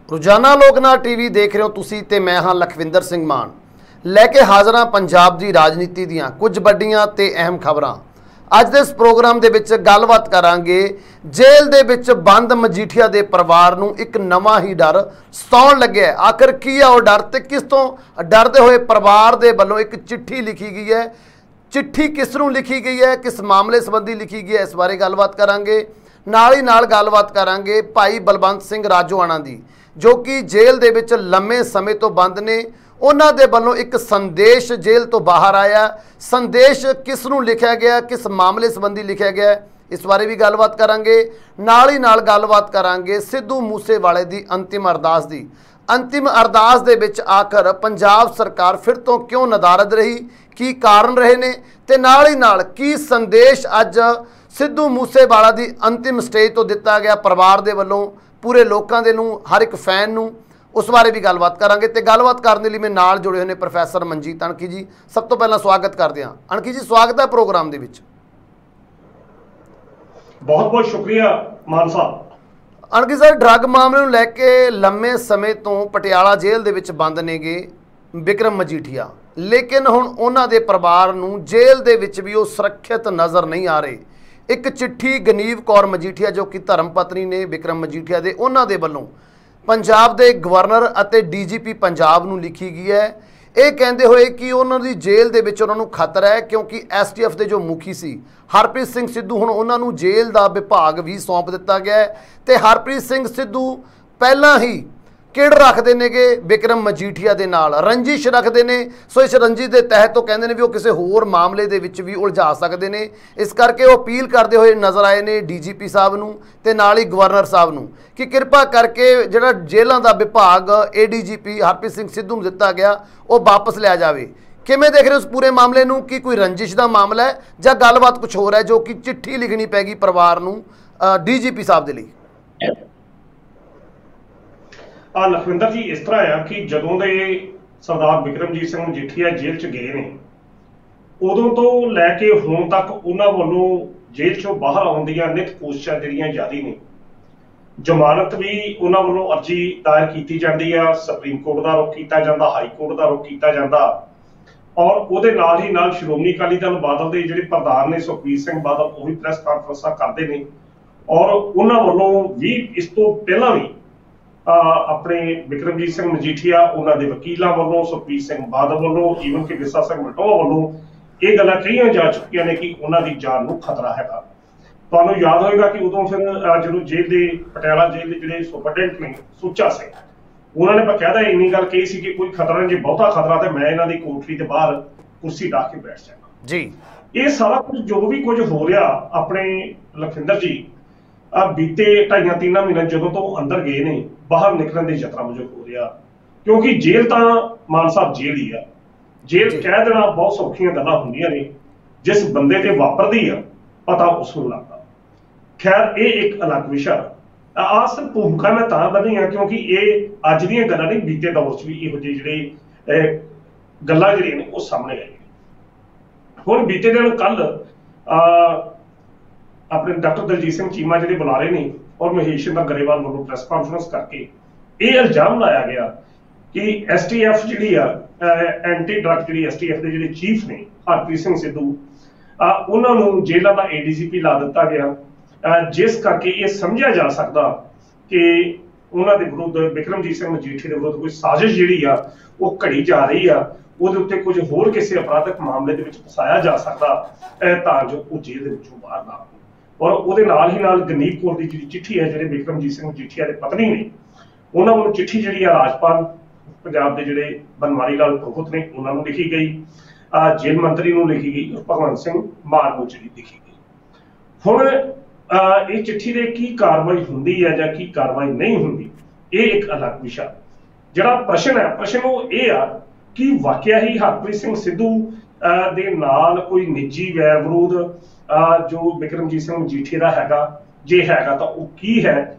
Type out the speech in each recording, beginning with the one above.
रोजाना लोकनाथ टीवी देख रहे हो तुसी ते मैं हाँ लखविंदर सिंह मान लैके हाज़र हाँ पंजाब की राजनीति दीयां कुछ वड्डियां ते अहम खबरां। अज दे इस प्रोग्राम दे विच गलबात करांगे जेल दे विच बंद मजीठिया दे परिवार नूं एक नवां ही डर सताउण लग्या। आखिर की है वो डर ते किस तों डरदे होए परिवार दे वल्लों एक चिट्ठी लिखी गई है। चिट्ठी किस नूं लिखी गई है, किस मामले संबंधी लिखी गई है, इस बारे गलबात करांगे। नाल ही नाल गलबात करांगे भाई बलवंत सिंह राजोआणा दी जो कि जेल दे विच लंबे समय तो बंद ने। उन्हां दे वल्लों एक संदेश जेल तो बाहर आया। संदेश किस नूं लिखा गया, किस मामले संबंधी लिखा गया, इस बारे भी गलबात करांगे। नाल ही नाल गलबात करांगे सिद्धू मूसेवाले दी अंतिम अरदास दी। अंतिम अरदास दे विच आखिर पंजाब सरकार फिर तो क्यों नदारद रही, की कारण रहे ने, ते नाल ही नाल की संदेश अज सिद्धू मूसेवाला दी अंतिम स्टेज तो दिता गया परिवार दे वल्लों पूरे लोगों के नूं, हर एक फैन नूं, उस बारे भी गलबात करांगे। ते गलबात करने लिए मैं नाल जुड़े हुए प्रोफैसर मनजीत अणखी जी। सब तो पहला स्वागत करते हैं अणखी जी, स्वागत है प्रोग्राम दे विच। बहुत बहुत शुक्रिया मान साहब। अणखी सर, ड्रग मामले नूं लैके लंबे समय तो पटियाला जेल दे विच बंद नेगे विक्रम मजीठिया, लेकिन हुण उन्हां दे परिवार नूं जेल दे विच भी वो सुरक्षित नज़र नहीं आ रहे। एक चिट्ठी गनीव कौर मजीठिया जो कि धर्म पत्नी ने विक्रम मजीठिया दे उन्हां दे वल्लों पंजाब दे गवर्नर अते DGP पंजाब नूं लिखी गई है। ये कहते हुए कि उन्हां दी जेल दे विच उन्हां नूं खतरा है क्योंकि STF दे जो मुखी सी हरप्रीत सिंह सिद्धू हुण उन्हां नूं जेल दा विभाग भी सौंप दिता गया है। ते हरप्रीत सिंह सिद्धू पहलां ही किड़ रखते नेगे विक्रम मजीठिया दे नाल, रंजिश रखते ने। सो इस रंजिश के तहत तो कहते हैं भी वो किसी होर मामले दे विच भी उलझा सकते हैं। इस करके वो अपील करते हुए नज़र आए ने DGP साहब नूं ते नाल ही गवर्नर साहब नूं कि कृपा करके जिहड़ा जेलों का विभाग ADGP हरप्रीत सिंह सिद्धू नूं दिता गया वो वापस लिया जाए। किवें देख रहे हो उस पूरे मामले नूं कि कोई रंजिश का मामला है जां गलबात कुछ होर है जो कि चिट्ठी लिखनी पैगी परिवार नूं DGP साहब दे लई? लखविंदर जी, इस तरह है कि जदों दे सरदार बिक्रमजीत सिंह मजीठिया जेल च गए ने उदों तो लैके हुण तक उन्हां वल्लों जेल चों बाहर आउण दीआं नित कोशिशां जिहड़ियां जारी ने। जमानत भी उन्हां वल्लों अर्जी दायर कीती जांदी आ, सुप्रीम कोर्ट दा रुख कीता जांदा, हाई कोर्ट दा रुख कीता जांदा और उहदे नाल ही नाल श्रोमणी अकाली दल बादल दे जिहड़े प्रधान ने सुखबीर सिंह बादल वो भी प्रैस कानफ्रेंसां करदे ने और उन्हां वल्लों भी इस तो पहलां भी अपने बिक्रमजीत सिंह मजीठिया उन्हां दे वकीलां वल्लों सुखबीर सिंह बादल वल्लों ईवन कि विरसा सिंह बलटोआ वल्लों ये गल्लां कहियां जा चुकियां ने कि उन्हां दी जान नूं खतरा हैगा। तुहानूं याद होएगा कि उदों फिर जदों जेल दे पटियाला जेल दे जिहड़े सुपरडेंट ने सुच्चा सिंह उन्होंने बकायदा इन्नी गल कही सी कि कोई खतरा नहीं, जे बहुता खतरा तो मैं इन्हां दी कोठरी दे बाहर कुर्सी ढा के बैठ जाना जी। ये सारा कुछ जो भी कुछ हो रहा अपने लखविंदर जी बीते 2.5-3 महीने जदों तो अंदर गए ने बाहर निकलने के यत्न मुझे हो रहा क्योंकि जेल तो मान साहब जेल ही आ। जेल कह देना बहुत सौखियां गल्लां हुंदियां ने, जिस बंदे ते वापरदी आ पता उसनूं लगदा। खैर ये एक अलग विषय आस भूमिका मैं तां बनी आ क्योंकि ये अज दीयां गल्लां नहीं, बीते दौर च भी इहो ਜਿਹੇ ਜਿਹੜੇ गल्लां ਜਿਹੜੀਆਂ ਨੇ ਉਹ सामने आई। हुण बीते दिन कल अपने डॉक्टर दलजीत सिंह चीमा जिहड़े बुलारे ने और महेशिंद्र गरेवाल वालों प्रेस कॉन्फ्रेंस करके ये इल्जाम लाया गया कि STF जिहड़ी आ एंटी ड्रग जिहड़ी STF के जिहड़े चीफ ने हरप्रीत सिंह सिद्धू उन्हां नूं जेलां दा ADGP ला दिता गया जिस करके ये समझा जा सकदा कि उन्हां दे विरुद्ध बिक्रमजीत सिंह मजीठिया दे विरुद्ध कोई साजिश जिहड़ी आ वो घड़ी जा रही आ, ਉਹਦੇ ਉੱਤੇ कुछ होर किसी अपराधक मामले ਦੇ ਵਿੱਚ ਫਸਾਇਆ ਜਾ ਸਕਦਾ ਤਾਂ ਜੋ ਉਹ ਜੇਲ੍ਹ ਦੇ ਵਿੱਚੋਂ ਬਾਹਰ ਨਾ ਆਵੇ। और ਉਹਦੇ ਨਾਲ ਹੀ ਨਾਲ ਗਨੀਵ ਕੌਰ ਦੀ ਜਿਹੜੀ ਚਿੱਠੀ ਹੈ ਜਿਹੜੇ ਬਿਕਰਮਜੀਤ ਸਿੰਘ ਮਜੀਠੀਆ ਦੇ ਪਤਨੀ ਨੇ ਉਹਨਾਂ ਨੂੰ ਚਿੱਠੀ ਜਿਹੜੀ ਆ ਰਾਜਪਾਲ ਪੰਜਾਬ ਦੇ ਜਿਹੜੇ ਬਨਵਾਰੀ ਲਾਲ ਪੁਰੋਹਿਤ ਨੇ ਉਹਨਾਂ ਨੂੰ ਲਿਖੀ ਗਈ, ਜੇਲ੍ਹ ਮੰਤਰੀ ਨੂੰ ਲਿਖੀ ਗਈ ਔਰ ਭਗਵੰਤ ਸਿੰਘ ਮਾਨ ਨੂੰ ਜਿਹੜੀ ਲਿਖੀ ਗਈ। ਹੁਣ ਇਹ ਚਿੱਠੀ ਦੇ ਕੀ ਕਾਰਵਾਈ ਹੁੰਦੀ ਹੈ ਜਾਂ ਕੀ ਕਾਰਵਾਈ ਨਹੀਂ ਹੁੰਦੀ ਇਹ ਇੱਕ ਅਲੱਗ ਵਿਸ਼ਾ। ਜਿਹੜਾ ਪ੍ਰਸ਼ਨ ਉਹ ਇਹ ਆ कि वाकया ही हरप्रीत सिंह सिद्धू दे नाल कोई निजी वैर विरोध जो बिक्रमजीत सिंह मजीठिया दा हैगा जे हैगा तो वो की है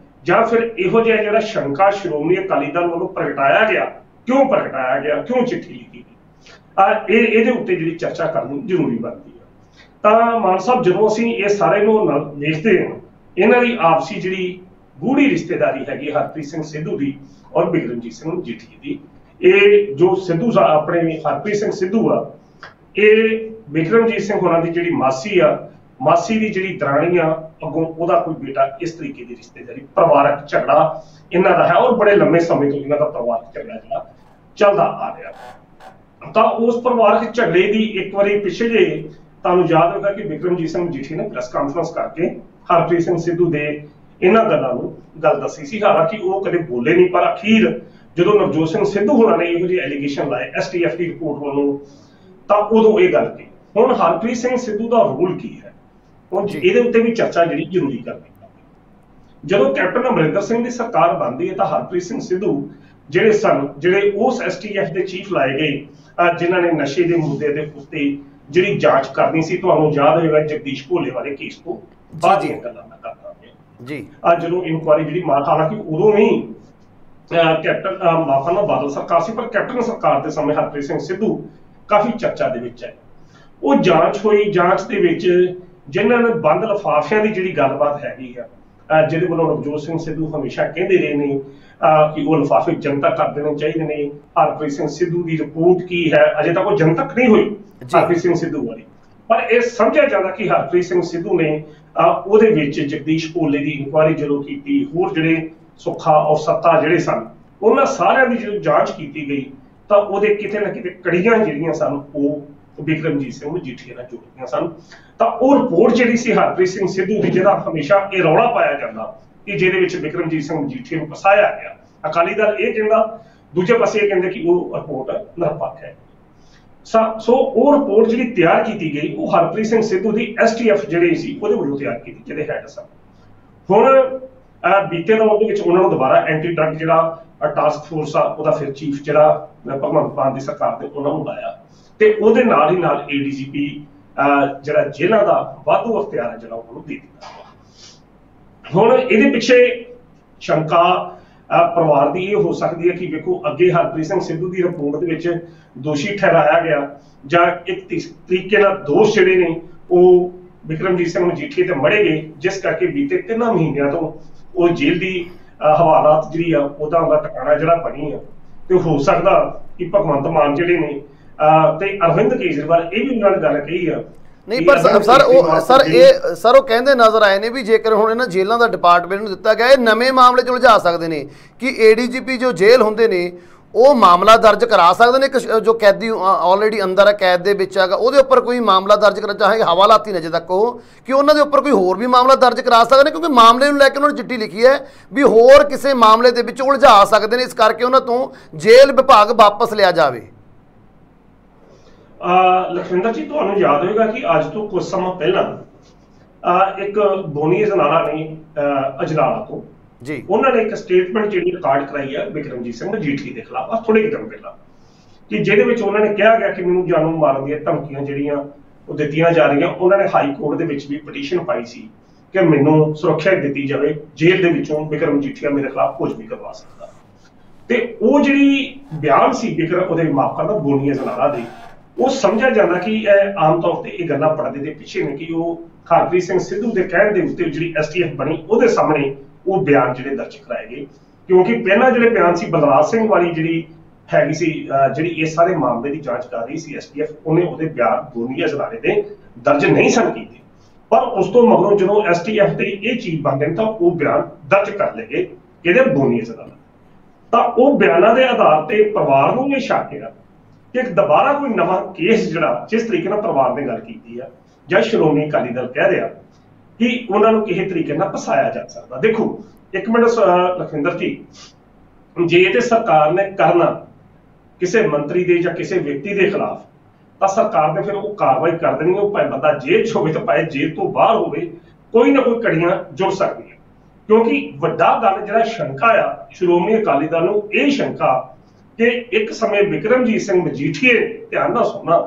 जां फिर इहो जिहा जिहड़ा शंका श्रोमणी अकाली दल वालों प्रगटाया गया, क्यों प्रगटाया गया, क्यों चिट्ठी लिखी गई, इहदे उत्ते जिहड़ी चर्चा करनी जरूरी बनती है। तां मान साहब जदों असीं इह सारे नूं देखदे हां इन्हां दी आपसी जिहड़ी ਗੂੜੀ ਰਿਸ਼ਤੇਦਾਰੀ ਹੈਗੀ ਹਰਪ੍ਰੀਤ ਸਿੰਘ ਸਿੱਧੂ ਦੀ ਔਰ ਬਿਕਰਮਜੀਤ ਸਿੰਘ ਮਜੀਠੀਏ ਦੀ। ਇਹ ਜੋ ਸਿੱਧੂ ਆਪਣੇ ਹਰਪ੍ਰੀਤ ਸਿੰਘ ਸਿੱਧੂ ਆ, ਇਹ ਬਿਕਰਮਜੀਤ ਸਿੰਘ ਹੋਰਾਂ ਦੀ ਜਿਹੜੀ ਮਾਸੀ ਆ, ਮਾਸੀ ਦੀ ਜਿਹੜੀ ਦਰਾਣੀ ਆ, ਅੱਗੋਂ ਉਹਦਾ ਕੋਈ ਬੇਟਾ, ਇਸ ਤਰੀਕੇ ਦੀ ਰਿਸ਼ਤੇਦਾਰੀ, ਪਰਿਵਾਰਕ ਝਗੜਾ ਇਹਨਾਂ ਦਾ ਹੈ ਔਰ ਬੜੇ ਲੰਮੇ ਸਮੇਂ ਤੋਂ ਇਹਨਾਂ ਦਾ ਪਰਿਵਾਰਕ ਝਗੜਾ ਜਿਹੜਾ ਚੱਲਦਾ ਆ ਰਿਹਾ। ਤਾਂ ਉਸ ਪਰਿਵਾਰਕ ਝਗੜੇ ਦੀ ਇੱਕ ਵਾਰੀ ਪਿੱਛੇ ਜੇ ਤੁਹਾਨੂੰ ਯਾਦ ਹੋਵੇਗਾ ਕਿ ਬਿਕਰਮਜੀਤ ਸਿੰਘ ਮਜੀਠੀਆ ਨੇ ਪ੍ਰੈਸ ਕਾਨਫਰੰਸ ਕਰਕੇ ਹਰਪ੍ਰੀਤ ਸਿੰਘ ਸਿੱਧੂ ਦੇ ਇਹਨਾਂ ਗੱਲਾਂ ਨੂੰ ਗੱਲ ਦੱਸੀ ਸੀ। ਹਾਲਾਂਕਿ ਉਹ ਕਦੇ ਬੋਲੇ ਨਹੀਂ, ਪਰ ਅਖੀਰ ਜਦੋਂ ਨਵਜੋਤ ਸਿੰਘ ਸਿੱਧੂ ਹੋਰਾਂ ਨੇ ਇਹੋ ਜਿਹੇ ਐਲੀਗੇਸ਼ਨ ਲਾਏ STF ਦੀ ਰਿਪੋਰਟ ਵੱਲੋਂ, ਤਾਂ ਉਦੋਂ ਇਹ ਗੱਲ ਕਹੀ। ਹੁਣ ਹਰਪ੍ਰੀਤ ਸਿੰਘ ਸਿੱਧੂ ਦਾ ਰੋਲ ਕੀ ਹੈ, ਹੁਣ ਇਹਦੇ ਉੱਤੇ ਵੀ ਚਰਚਾ ਜਿਹੜੀ ਜ਼ਰੂਰੀ ਕਰਨੀ। ਜਦੋਂ ਕੈਪਟਨ ਅਮਰਿੰਦਰ ਸਿੰਘ ਦੀ ਸਰਕਾਰ ਬਣਦੀ ਹੈ ਤਾਂ ਹਰਪ੍ਰੀਤ ਸਿੰਘ ਸਿੱਧੂ ਜਿਹੜੇ ਉਸ STF ਦੇ ਚੀਫ ਲਾਏ ਗਏ, ਜਿਨ੍ਹਾਂ ਨੇ ਨਸ਼ੇ ਦੇ ਮੁੱਦੇ ਦੇ ਉੱਤੇ ਜਿਹੜੀ ਜਾਂਚ ਕਰਨੀ ਸੀ। ਤੁਹਾਨੂੰ ਯਾਦ ਹੋਵੇਗਾ ਜਗਦੀਸ਼ ਭੋਲੇ ਵਾਲੇ ਕੇਸ ਤੋਂ ਬਾਅਦ ਦੀਆਂ ਗੱਲਾਂ ਮੈਂ ਕਰਦਾ ਜੀ। ਜਦੋਂ ਇਨਕੁਆਇਰੀ ਜਿਹੜੀ ਹਾਲਾਂਕਿ ਉਦੋਂ ਵੀ ਕੈਪਟਨ ਮਾਫਾਨਾ ਬਾਦਲ ਸਰਕਾਰ ਸੀ, ਪਰ ਕੈਪਟਨ ਸਰਕਾਰ ਦੇ ਸਮੇਂ ਹਰਪ੍ਰੀਤ ਸਿੰਘ ਸਿੱਧੂ ਕਾਫੀ ਚਰਚਾ ਦੇ ਵਿੱਚ ਹੈ। ਉਹ ਜਾਂਚ ਹੋਈ, ਜਾਂਚ ਦੇ ਵਿੱਚ ਜਿਨ੍ਹਾਂ ਨੇ ਬੰਦ ਲਿਫਾਫਿਆਂ ਦੀ ਜਿਹੜੀ ਗੱਲਬਾਤ ਹੈਗੀ ਆ, ਜਿਹਦੇ ਵੱਲੋਂ ਨਵਜੋਤ ਸਿੰਘ ਸਿੱਧੂ ਹਮੇਸ਼ਾ ਕਹਿੰਦੇ ਰਹੇ ਨੇ ਕਿ ਉਹ ਲਿਫਾਫੇ ਜਨਤਕ ਕਰ ਦੇਣੇ ਚਾਹੀਦੇ ਨੇ। ਹਰਪ੍ਰੀਤ ਸਿੰਘ ਸਿੱਧੂ ਦੀ ਰਿਪੋਰਟ ਕੀ ਹੈ, ਅਜੇ ਤੱਕ ਉਹ ਜਨਤਕ ਨਹੀਂ ਹੋਈ ਹਰਪ੍ਰੀਤ ਸਿੰਘ ਸਿੱਧੂ ਵਾਲੀ, ਪਰ ਇਹ ਸਮਝਿਆ ਜਾਂਦਾ ਕਿ ਹਰਪ੍ਰੀਤ ਸਿੰਘ ਸਿੱਧੂ ਨੇ ਉਹਦੇ ਵਿੱਚ ਜਗਦੀਸ਼ ਭੋਲੇ ਦੀ ਇਨਕੁਆਇਰੀ ਜਦੋਂ ਕੀਤੀ, ਹੋਰ ਜਿਹੜੇ ਸੁੱਖਾ ਔਰ ਸੱਤਾ ਜਿਹੜੇ ਸਨ, ਉਹਨਾਂ ਸਾਰਿਆਂ ਦੀ ਜਦੋਂ ਜਾਂਚ ਕੀਤੀ ਗਈ ਤਾਂ ਉਹਦੇ ਕਿਤੇ ਨਾ ਕਿਤੇ ਕੜੀਆਂ ਜਿਹੜੀਆਂ ਸਨ ਉਹ ਬਿਕਰਮਜੀਤ ਸਿੰਘ ਮਜੀਠੀਆ ਨਾਲ ਜੁੜਦੀਆਂ ਸਨ। ਤਾਂ ਉਹ ਰਿਪੋਰਟ ਜਿਹੜੀ ਸੀ ਹਰਪ੍ਰੀਤ ਸਿੰਘ ਸਿੱਧੂ ਦੀ, ਜਿਹਦਾ ਹਮੇਸ਼ਾ ਇਹ ਰੌਲਾ ਪਾਇਆ ਜਾਂਦਾ ਕਿ ਜਿਹਦੇ ਵਿੱਚ ਬਿਕਰਮਜੀਤ ਸਿੰਘ ਮਜੀਠੀਆ ਨੂੰ ਫਸਾਇਆ ਗਿਆ, ਅਕਾਲੀ ਦਲ ਇਹ ਕਹਿੰਦਾ, ਦੂਜੇ ਪਾਸੇ ਇਹ ਕਹਿੰਦੇ ਕਿ ਉਹ ਰਿਪੋਰਟ ਨਿਰਪੱਖ ਹੈ। ਸੋ ਉਹ ਰਿਪੋਰਟ ਜਿਹੜੀ ਤਿਆਰ ਕੀਤੀ ਗਈ ਉਹ ਹਰਪ੍ਰੀਤ ਸਿੰਘ ਸਿੱਧੂ ਦੀ STF ਜਿਹੜੇ ਸੀ ਉਹਦੇ ਵੱਲੋਂ ਤਿਆਰ ਕੀਤੀ, ਜਿਹਦੇ ਹੈਡ ਸਨ। ਹੁਣ ਬੀਤੇ ਦੌਰ ਦੇ ਵਿੱਚ ਉਹਨਾਂ ਨੂੰ ਦੁਬਾਰਾ ਐਂਟੀ ਡਰੱਗ ਜਿਹੜਾ ਟਾਸਕ ਫੋਰਸ ਆ, ਉਹਦਾ ਫਿਰ ਚੀਫ ਜਿਹੜਾ ਭਗਵੰਤ ਮਾਨ ਦੀ ਸਰਕਾਰ ਨੇ ਉਹਨਾਂ ਨੂੰ ਲਾਇਆ, ਤੇ ਉਹਦੇ ਨਾਲ ਹੀ ਨਾਲ ADGP ਜਿਹੜਾ ਜੇਲ੍ਹਾਂ ਦਾ ਵਾਧੂ ਅਖਤਿਆਰ ਹੈ ਜਿਹੜਾ ਉਹਨੂੰ ਦੇ ਦਿੱਤਾ। ਹੁਣ ਇਹਦੇ ਪਿੱਛੇ ਸ਼ੰਕਾ ਪਰਿਵਾਰ ਦੀ ਇਹ ਹੋ ਸਕਦੀ ਹੈ ਕਿ ਵੇਖੋ, ਅੱਗੇ ਹਰਪ੍ਰੀਤ ਸਿੰਘ ਸਿੱਧੂ ਦੀ ਰਿਪੋਰਟ ਦੇ ਵਿੱਚ ਦੋਸ਼ੀ ਠਹਿਰਾਇਆ ਗਿਆ ਜਾਂ ਇੱਕ ਤਰੀਕੇ ਨਾਲ ਦੋਸ਼ ਜਿਹੜੇ ਨੇ ਉਹ ਬਿਕਰਮਜੀਤ ਸਿੰਘ ਮਜੀਠੀਆ ਤੇ ਮੜੇ ਗਏ, ਜਿਸ ਕਰਕੇ ਬੀਤੇ 3 ਮਹੀਨਿਆਂ ਤੋਂ ਉਹ ਜੇਲ੍ਹ ਦੀ ਹਵਾਲਾਤ ਜਿਹੜੀ ਆ ਉਹਦਾ ਟਿਕਾਣਾ ਜਿਹੜਾ ਬਣੀ ਆ। ਤੇ ਹੋ ਸਕਦਾ ਕਿ ਭਗਵੰਤ ਮਾਨ ਜਿਹੜੇ ਨੇ ਤੇ ਅਰਵਿੰਦ ਕੇਜਰੀਵਾਲ ਇਹ ਵੀ ਉਹਨਾਂ ਨੇ ਗੱਲ ਕਹੀ ਆ। ਨਹੀਂ, ਪਰ ਸਰ ਉਹ ਕਹਿੰਦੇ ਨਜ਼ਰ ਆਏ ਨੇ ਵੀ ਜੇਕਰ ਹੁਣ ਇਹਨਾਂ ਜੇਲ੍ਹਾਂ ਦਾ ਡਿਪਾਰਟਮੈਂਟ ਨੂੰ ਦਿੱਤਾ ਗਿਆ, ਇਹ ਨਵੇਂ ਮਾਮਲੇ 'ਚ ਉਲਝਾ ਸਕਦੇ ਨੇ ਕਿ ADGP ਜੋ ਜੇਲ੍ਹ ਹੁੰਦੇ ਨੇ ਉਹ ਮਾਮਲਾ ਦਰਜ ਕਰਾ ਸਕਦੇ ਨੇ। ਜੋ ਕੈਦੀ ਆਲਰੇਡੀ ਅੰਦਰ ਹੈ, ਕੈਦ ਦੇ ਵਿੱਚ ਹੈਗਾ, ਉਹਦੇ ਉੱਪਰ ਕੋਈ ਮਾਮਲਾ ਦਰਜ ਕਰਾ, ਚਾਹੇ ਹਵਾਲਾਤੀ ਨੇ ਅਜੇ ਤੱਕ, ਉਹ ਕਿ ਉਹਨਾਂ ਦੇ ਉੱਪਰ ਕੋਈ ਹੋਰ ਵੀ ਮਾਮਲਾ ਦਰਜ ਕਰਾ ਸਕਦੇ ਨੇ, ਕਿਉਂਕਿ ਮਾਮਲੇ ਨੂੰ ਲੈ ਕੇ ਉਹਨਾਂ ਨੇ ਚਿੱਠੀ ਲਿਖੀ ਹੈ ਵੀ ਹੋਰ ਕਿਸੇ ਮਾਮਲੇ ਦੇ ਵਿੱਚ ਉਲਝਾ ਸਕਦੇ ਨੇ, ਇਸ ਕਰਕੇ ਉਹਨਾਂ ਤੋਂ ਜੇਲ੍ਹ ਵਿਭਾਗ ਵਾਪਸ ਲਿਆ ਜਾਵੇ। ਲਖਵਿੰਦਰ ਜੀ, ਤੁਹਾਨੂੰ ਯਾਦ ਹੋਵੇਗਾ ਕਿ ਅੱਜ ਤੋਂ ਕੁਝ ਸਮਾਂ ਪਹਿਲਾਂ ਇੱਕ ਬੋਨੀ ਅਜਨਾਲਾ ਨੇ ਅਜਨਾਲਾ ਤੋਂ ਜੀ, ਉਹਨਾਂ ਨੇ ਇੱਕ ਸਟੇਟਮੈਂਟ ਜਿਹੜੀ ਰਿਕਾਰਡ ਕਰਾਈ ਹੈ ਬਿਕਰਮਜੀਤ ਸਿੰਘ ਮਜੀਠੀਆ ਦੇ ਖਿਲਾਫ ਥੋੜੇ ਦਿਨ ਪਹਿਲਾਂ, ਕਿ ਜਿਹਦੇ ਵਿੱਚ ਉਹਨਾਂ ਨੇ ਕਿਹਾ ਗਿਆ ਕਿ ਮੈਨੂੰ ਜਾਨੋਂ ਮਾਰਨ ਦੀਆਂ ਧਮਕੀਆਂ ਜਿਹੜੀਆਂ ਉਹ ਦਿੱਤੀਆਂ ਜਾ ਰਹੀਆਂ। ਉਹਨਾਂ ਨੇ ਹਾਈ ਕੋਰਟ ਦੇ ਵਿੱਚ ਵੀ ਪਟੀਸ਼ਨ ਪਾਈ ਸੀ ਕਿ ਮੈਨੂੰ ਸੁਰੱਖਿਆ ਦਿੱਤੀ ਜਾਵੇ, ਜੇਲ੍ਹ ਦੇ ਵਿੱਚੋਂ ਬਿਕਰਮ ਮਜੀਠੀਆ ਮੇਰੇ ਖਿਲਾਫ ਕੁਝ ਵੀ ਕਰਵਾ ਸਕਦਾ। ਤੇ ਉਹ ਜਿਹੜੀ ਬਿਆਨ ਸੀ ਉਹਦੇ ਮਾਫ ਕਰਦਾ ਬੋਨੀ ਅਜਨਾਲਾ ਦੇ, ਉਹ ਸਮਝਿਆ ਜਾਂਦਾ ਕਿ ਇਹ ਆਮ ਤੌਰ ਤੇ ਇਹ ਗੱਲਾਂ ਪੜਦੇ ਦੇ ਪਿੱਛੇ ਨੇ ਕਿ ਉਹ ਹਰਪ੍ਰੀਤ ਸਿੰਘ ਸਿੱਧੂ ਦੇ ਕਹਿਣ ਦੇ ਉੱਤੇ ਜਿਹੜੀ STF ਬਣੀ ਉਹਦੇ ਸਾਹਮਣੇ ਉਹ ਬਿਆਨ ਜਿਹੜੇ ਦਰਜ ਕਰਾਏ ਗਏ। ਕਿਉਂਕਿ ਪਹਿਲਾਂ ਜਿਹੜੇ ਬਿਆਨ ਸੀ ਬਲਰਾਜ ਸਿੰਘ ਵਾਲੀ ਜਿਹੜੀ ਹੈਗੀ ਸੀ, ਜਿਹੜੀ ਇਸ ਸਾਰੇ ਮਾਮਲੇ ਦੀ ਜਾਂਚ ਕਰ ਰਹੀ ਸੀ STF, ਉਹਨੇ ਉਹਦੇ ਬਿਆਨ ਬੋਨੀ ਅਜਨਾਲੇ ਦੇ ਦਰਜ ਨਹੀਂ ਸਨ ਕੀਤੇ। ਪਰ ਉਸ ਤੋਂ ਮਗਰੋਂ ਜਦੋਂ STF ਦੇ ਇਹ ਚੀਜ਼ ਬਣਦੇ ਨੇ ਤਾਂ ਉਹ ਬਿਆਨ ਦਰਜ ਕਰ ਲਏ ਗਏ ਇਹਦੇ ਬੋਨੀ ਅਜਨਾਲਾ। ਤਾਂ ਉਹ ਬਿਆਨਾਂ ਦੇ ਆਧਾਰ ਤੇ ਪਰਿਵਾਰ ਨੂੰ ਇਹ ਸ਼ੱਕ ਹੈ ਕਿ ਦੁਬਾਰਾ ਕੋਈ ਨਵਾਂ ਕੇਸ ਜਿਹੜਾ, ਜਿਸ ਤਰੀਕੇ ਨਾਲ ਪਰਿਵਾਰ ਨੇ ਗੱਲ ਕੀਤੀ ਆ ਜਾਂ ਸ਼੍ਰੋਮਣੀ ਅਕਾਲੀ ਦਲ ਕਹਿ ਰਿਹਾ ਕਿ ਉਹਨਾਂ ਨੂੰ ਕਿਸੇ ਤਰੀਕੇ ਨਾਲ ਫਸਾਇਆ ਜਾ ਸਕਦਾ। ਦੇਖੋ ਇੱਕ ਮਿੰਟ ਲਖਵਿੰਦਰ ਜੀ, ਜੇ ਤੇ ਸਰਕਾਰ ਨੇ ਕਰਨਾ ਕਿਸੇ ਮੰਤਰੀ ਦੇ ਜਾਂ ਕਿਸੇ ਵਿਅਕਤੀ ਦੇ ਖਿਲਾਫ, ਤਾਂ ਸਰਕਾਰ ਨੇ ਫਿਰ ਉਹ ਕਾਰਵਾਈ ਕਰ ਦੇਣੀ। ਉਹ ਭਾਵੇਂ ਬੰਦਾ ਜੇਲ੍ਹ 'ਚ ਹੋਵੇ ਤੇ ਭਾਵੇਂ ਜੇਲ੍ਹ ਤੋਂ ਬਾਹਰ ਹੋਵੇ, ਕੋਈ ਨਾ ਕੋਈ ਕੜੀਆਂ ਜੁੜ ਸਕਦੀਆਂ। ਕਿਉਂਕਿ ਵੱਡਾ ਗੱਲ ਜਿਹੜਾ ਸ਼ੰਕਾ ਆ ਸ਼੍ਰੋਮਣੀ ਅਕਾਲੀ ਦਲ ਨੂੰ, ਇਹ ਸ਼ੰਕਾ ਕਿ ਇੱਕ ਸਮੇਂ ਬਿਕਰਮਜੀਤ ਸਿੰਘ ਮਜੀਠੀਆ, ਧਿਆਨ ਨਾਲ ਸੁਣਨਾ,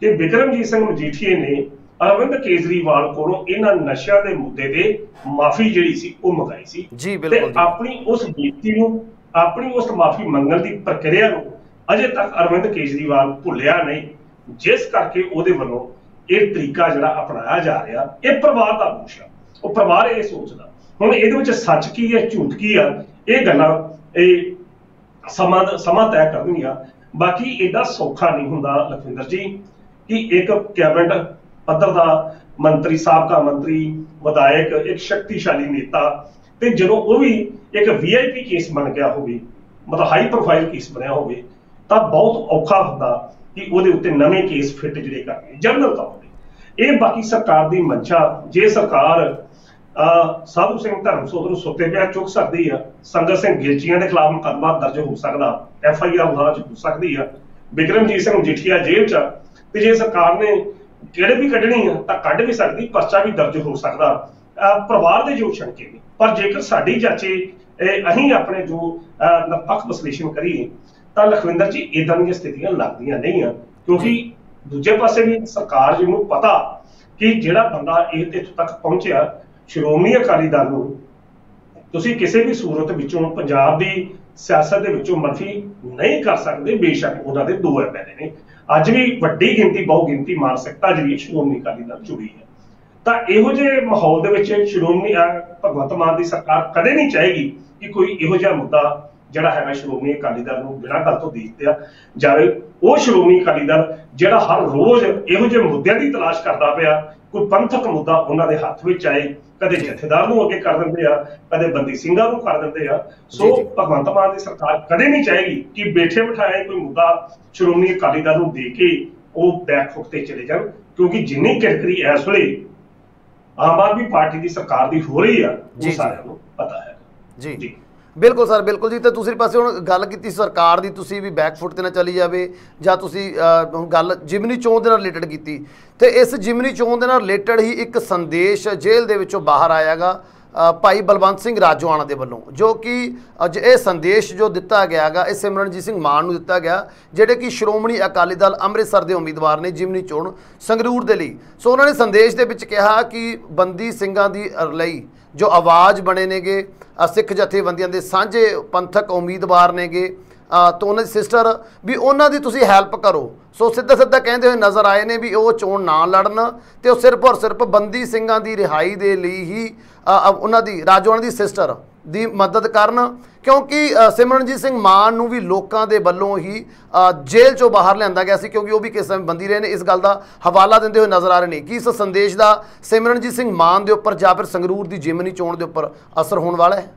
ਕਿ ਬਿਕਰਮਜੀਤ ਸਿੰਘ ਮਜੀਠੀਆ ਨੇ ਅਰਵਿੰਦ ਕੇਜਰੀਵਾਲ ਕੋਲੋਂ ਇਹਨਾਂ ਨਸ਼ਿਆਂ ਦੇ ਮੁੱਦੇ ਦੇ ਮਾਫੀ ਜਿਹੜੀ ਸੀ ਉਹ ਮੰਗਾਈ ਸੀ ਤੇ ਆਪਣੀ ਉਸ ਬੇਨਤੀ ਨੂੰ, ਆਪਣੀ ਉਸ ਮਾਫੀ ਮੰਗਣ ਦੀ ਪ੍ਰਕਿਰਿਆ ਨੂੰ ਅਜੇ ਤੱਕ ਅਰਵਿੰਦ ਕੇਜਰੀਵਾਲ ਭੁੱਲਿਆ ਨਹੀਂ, ਜਿਸ ਕਰਕੇ ਉਹਦੇ ਵੱਲੋਂ ਇਹ ਤਰੀਕਾ ਜਿਹੜਾ ਅਪਣਾਇਆ ਜਾ ਰਿਹਾ, ਇਹ ਪਰਿਵਾਰ ਦਾ ਦੋਸ਼ ਆ। ਉਹ ਪਰਿਵਾਰ ਇਹ ਸੋਚਦਾ। ਹੁਣ ਇਹਦੇ ਵਿੱਚ ਸੱਚ ਕੀ ਹੈ ਝੂਠ ਕੀ ਆ, ਇਹ ਗੱਲਾਂ ਇਹ ਸਮਾਂ ਤੈਅ ਕਰਨਗੀਆਂ। ਬਾਕੀ ਏਡਾ ਸੌਖਾ ਨਹੀਂ ਹੁੰਦਾ ਲਖਵਿੰਦਰ ਜੀ ਕਿ ਇੱਕ ਕੈਬਨਿਟ ਪੱਧਰ ਦਾ ਮੰਤਰੀ, ਸਾਬਕਾ ਮੰਤਰੀ, ਵਿਧਾਇਕ, ਇੱਕ ਸ਼ਕਤੀਸ਼ਾਲੀ ਨੇਤਾ, ਤੇ ਜਦੋਂ ਉਹ ਵੀ ਇੱਕ VIP ਕੇਸ ਬਣ ਗਿਆ ਹੋਵੇ, ਮਤਲਬ ਹਾਈ ਪ੍ਰੋਫਾਈਲ ਕੇਸ ਬਣਿਆ ਹੋਵੇ, ਤਾਂ ਬਹੁਤ ਔਖਾ ਹੁੰਦਾ ਕਿ ਉਹਦੇ ਉੱਤੇ ਨਵੇਂ ਕੇਸ ਫਿੱਟ ਜਿਹੜੇ ਕਰਨੇ ਜਨਰਲ ਤੌਰ ਤੇ। ਇਹ ਬਾਕੀ ਸਰਕਾਰ ਦੀ ਮਨਸ਼ਾ, ਜੇ ਸਰਕਾਰ ਸਾਧੂ ਸਿੰਘ ਧਰਮਸੋਤ ਨੂੰ ਸੁੱਤੇ ਪਿਆ ਚੁੱਕ ਸਕਦੀ ਆ, ਸੰਗਤ ਸਿੰਘ ਗਿਲਚੀਆਂ ਦੇ ਖਿਲਾਫ ਮੁਕੱਦਮਾ ਦਰਜ ਹੋ ਸਕਦਾ, FIR ਦਰਜ ਹੋ ਸਕਦੀ ਆ, ਬਿਕਰਮਜੀਤ ਸਿੰਘ ਮਜੀਠੀਆ ਜੇਲ੍ਹ 'ਚ, ਤੇ ਜੇ ਸਰਕਾਰ ਨੇ ਕਿਹੜੇ ਵੀ ਕੱਢਣੀ ਆ ਤਾਂ ਕੱਢ ਵੀ ਸਕਦੀ, ਪਰਚਾ ਵੀ ਦਰਜ ਹੋ ਸਕਦਾ, ਪਰਿਵਾਰ ਦੇ ਜੋ ਸ਼ੰਕੇ ਨੇ। ਪਰ ਜੇਕਰ ਸਾਡੀ ਜਾਚੇ ਅਸੀਂ ਆਪਣੇ ਜੋ ਨਿਰਪੱਖ ਵਿਸ਼ਲੇਸ਼ਣ ਕਰੀਏ ਤਾਂ ਲਖਵਿੰਦਰ ਜੀ ਇਦਾਂ ਦੀਆਂ ਸਥਿਤੀਆਂ ਲੱਗਦੀਆਂ ਨਹੀਂ ਆ, ਕਿਉਂਕਿ ਦੂਜੇ ਪਾਸੇ ਵੀ ਸਰਕਾਰ ਜੀ ਨੂੰ ਪਤਾ ਕਿ ਜਿਹੜਾ ਬੰਦਾ ਇੱਥੋਂ ਤੱਕ ਪਹੁੰਚਿਆ, ਸ਼੍ਰੋਮਣੀ ਅਕਾਲੀ ਦਲ ਨੂੰ ਤੁਸੀਂ ਕਿਸੇ ਵੀ ਸੂਰਤ ਵਿੱਚੋਂ ਪੰਜਾਬ ਦੀ ਸਿਆਸਤ ਦੇ ਵਿੱਚੋਂ ਮਨਫੀ ਨਹੀਂ ਕਰ ਸਕਦੇ। ਬੇਸ਼ੱਕ ਉਹਨਾਂ ਦੇ 2 MLA ਨੇ, ਅੱਜ ਵੀ ਵੱਡੀ ਗਿਣਤੀ, ਬਹੁ ਗਿਣਤੀ ਮਾਨਸਿਕਤਾ ਜਿਹੜੀ ਸ਼੍ਰੋਮਣੀ ਅਕਾਲੀ ਦਲ ਜੁੜੀ ਹੈ। ਤਾਂ ਇਹੋ ਜਿਹੇ ਮਾਹੌਲ ਦੇ ਵਿੱਚ ਸ਼੍ਰੋਮਣੀ ਭਗਵੰਤ ਮਾਨ ਦੀ ਸਰਕਾਰ ਕਦੇ ਨਹੀਂ ਚਾਹੇਗੀ ਕਿ ਕੋਈ ਇਹੋ ਜਿਹਾ ਮੁੱਦਾ ਜਿਹੜਾ ਹੈਗਾ ਸ਼੍ਰੋਮਣੀ ਅਕਾਲੀ ਦਲ ਨੂੰ ਬਿਨਾਂ ਗੱਲ ਤੋਂ ਦਿੱਤਿਆ ਜਾਵੇ। ਉਹ ਸ਼੍ਰੋਮਣੀ ਅਕਾਲੀ ਦਲ ਜਿਹੜਾ ਹਰ ਰੋਜ਼ ਇਹੋ ਜਿਹੇ ਮੁੱਦਿਆਂ ਦੀ ਤਲਾਸ਼ ਕਰਦਾ ਪਿਆ, ਕੋਈ ਪੰਥਕ ਮੁੱਦਾ ਉਹਨਾਂ ਦੇ ਹੱਥ ਵਿੱਚ ਆਏ, ਕਦੇ ਜਥੇਦਾਰ ਨੂੰ ਅੱਗੇ ਕਰ ਦਿੰਦੇ ਆ, ਕਦੇ ਬੰਦੀ ਸਿੰਘਾਂ ਨੂੰ ਕਰ ਦਿੰਦੇ ਆ। ਸੋ ਭਗਵੰਤ ਮਾਨ ਦੀ ਸਰਕਾਰ ਕਦੇ ਨਹੀਂ ਚਾਹੇਗੀ ਕਿ ਬੈਠੇ ਬਿਠਾਏ ਕੋਈ ਮੁੱਦਾ ਸ਼੍ਰੋਮਣੀ ਅਕਾਲੀ ਦਲ ਨੂੰ ਦੇ ਕੇ ਉਹ ਬੈਕਫੁੱਟ ਤੇ ਚਲੇ ਜਾਣ, ਕਿਉਂਕਿ ਜਿੰਨੀ ਕਿਰਕਰੀ ਇਸ ਵੇਲੇ ਆਮ ਆਦਮੀ ਪਾਰਟੀ ਦੀ ਸਰਕਾਰ ਦੀ ਹੋ ਰਹੀ ਆ ਉਹ ਸਾਰਿਆਂ ਨੂੰ ਪਤਾ ਹੈ। ਜੀ ਬਿਲਕੁਲ ਸਰ, ਬਿਲਕੁਲ ਜੀ। ਤੇ ਦੂਸਰੇ ਪਾਸੇ ਹੁਣ ਗੱਲ ਕੀਤੀ ਸਰਕਾਰ ਦੀ, ਤੁਸੀਂ ਵੀ ਬੈਕਫੁੱਟ ਤੇ ਨਾ ਚਲੀ ਜਾਵੇ, ਜਾਂ ਤੁਸੀਂ ਗੱਲ ਜਿਮਨੀ ਚੋਣ ਦੇ ਨਾਲ ਰਿਲੇਟਡ ਕੀਤੀ, ਤੇ ਇਸ ਜਿਮਨੀ ਚੋਣ ਦੇ ਨਾਲ ਰਿਲੇਟਡ ਹੀ ਇੱਕ ਸੰਦੇਸ਼ ਜੇਲ੍ਹ ਦੇ ਵਿੱਚੋਂ ਬਾਹਰ ਆਇਆਗਾ ਭਾਈ ਬਲਵੰਤ ਸਿੰਘ ਰਾਜੋਆਣਾ ਦੇ ਵੱਲੋਂ, ਜੋ ਕਿ ਅੱਜ ਇਹ ਸੰਦੇਸ਼ ਜੋ ਦਿੱਤਾ ਗਿਆ ਗਾ ਇਹ ਸਿਮਰਨਜੀਤ ਸਿੰਘ ਮਾਨ ਨੂੰ ਦਿੱਤਾ ਗਿਆ, ਜਿਹੜੇ ਕਿ ਸ਼੍ਰੋਮਣੀ ਅਕਾਲੀ ਦਲ ਅੰਮ੍ਰਿਤਸਰ ਦੇ ਉਮੀਦਵਾਰ ਨੇ ਜਿਮਨੀ ਚੋਣ ਸੰਗਰੂਰ ਦੇ ਲਈ। ਸੋ ਉਹਨਾਂ ਨੇ ਸੰਦੇਸ਼ ਦੇ ਵਿੱਚ ਕਿਹਾ ਕਿ ਬੰਦੀ ਸਿੰਘਾਂ ਦੀ ਲਈ ਜੋ ਆਵਾਜ਼ ਬਣੇ ਨੇਗੇ, ਸਿੱਖ ਜਥੇਬੰਦੀਆਂ ਦੇ ਸਾਂਝੇ ਪੰਥਕ ਉਮੀਦਵਾਰ ਨੇਗੇ, ਤਾਂ ਉਹਨਾਂ ਦੀ ਸਿਸਟਰ ਵੀ ਉਹਨਾਂ ਦੀ ਤੁਸੀਂ ਹੈਲਪ ਕਰੋ। ਸੋ ਸਿੱਧਾ ਕਹਿੰਦੇ ਹੋਏ ਨਜ਼ਰ ਆਏ ਨੇ ਵੀ ਉਹ ਚੋਣ ਨਾ ਲੜਨ, ਤੇ ਉਹ ਸਿਰਫ ਔਰ ਸਿਰਫ ਬੰਦੀ ਸਿੰਘਾਂ ਦੀ ਰਿਹਾਈ ਦੇ ਲਈ ਹੀ ਉਹਨਾਂ ਦੀ ਰਾਜੋਆਣਾ ਦੀ ਸਿਸਟਰ ਦੀ ਮਦਦ ਕਰਨ, ਕਿਉਂਕਿ ਸਿਮਰਨਜੀਤ ਸਿੰਘ ਮਾਨ ਨੂੰ ਵੀ ਲੋਕਾਂ ਦੇ ਵੱਲੋਂ ਹੀ ਜੇਲ੍ਹ 'ਚੋਂ ਬਾਹਰ ਲਿਆਂਦਾ ਗਿਆ ਸੀ, ਕਿਉਂਕਿ ਉਹ ਵੀ ਕਿਸ ਸਮੇਂ ਬੰਦੀ ਰਹੇ ਨੇ। ਇਸ ਗੱਲ ਦਾ ਹਵਾਲਾ ਦਿੰਦੇ ਹੋਏ ਨਜ਼ਰ ਆ ਰਹੇ ਨੇ ਕਿ ਇਸ ਸੰਦੇਸ਼ ਦਾ ਸਿਮਰਨਜੀਤ ਸਿੰਘ ਮਾਨ ਦੇ ਉੱਪਰ ਜਾਂ ਫਿਰ ਸੰਗਰੂਰ ਦੀ ਜਿਮਨੀ ਚੋਣ ਦੇ ਉੱਪਰ ਅਸਰ ਹੋਣ ਵਾਲਾ ਹੈ।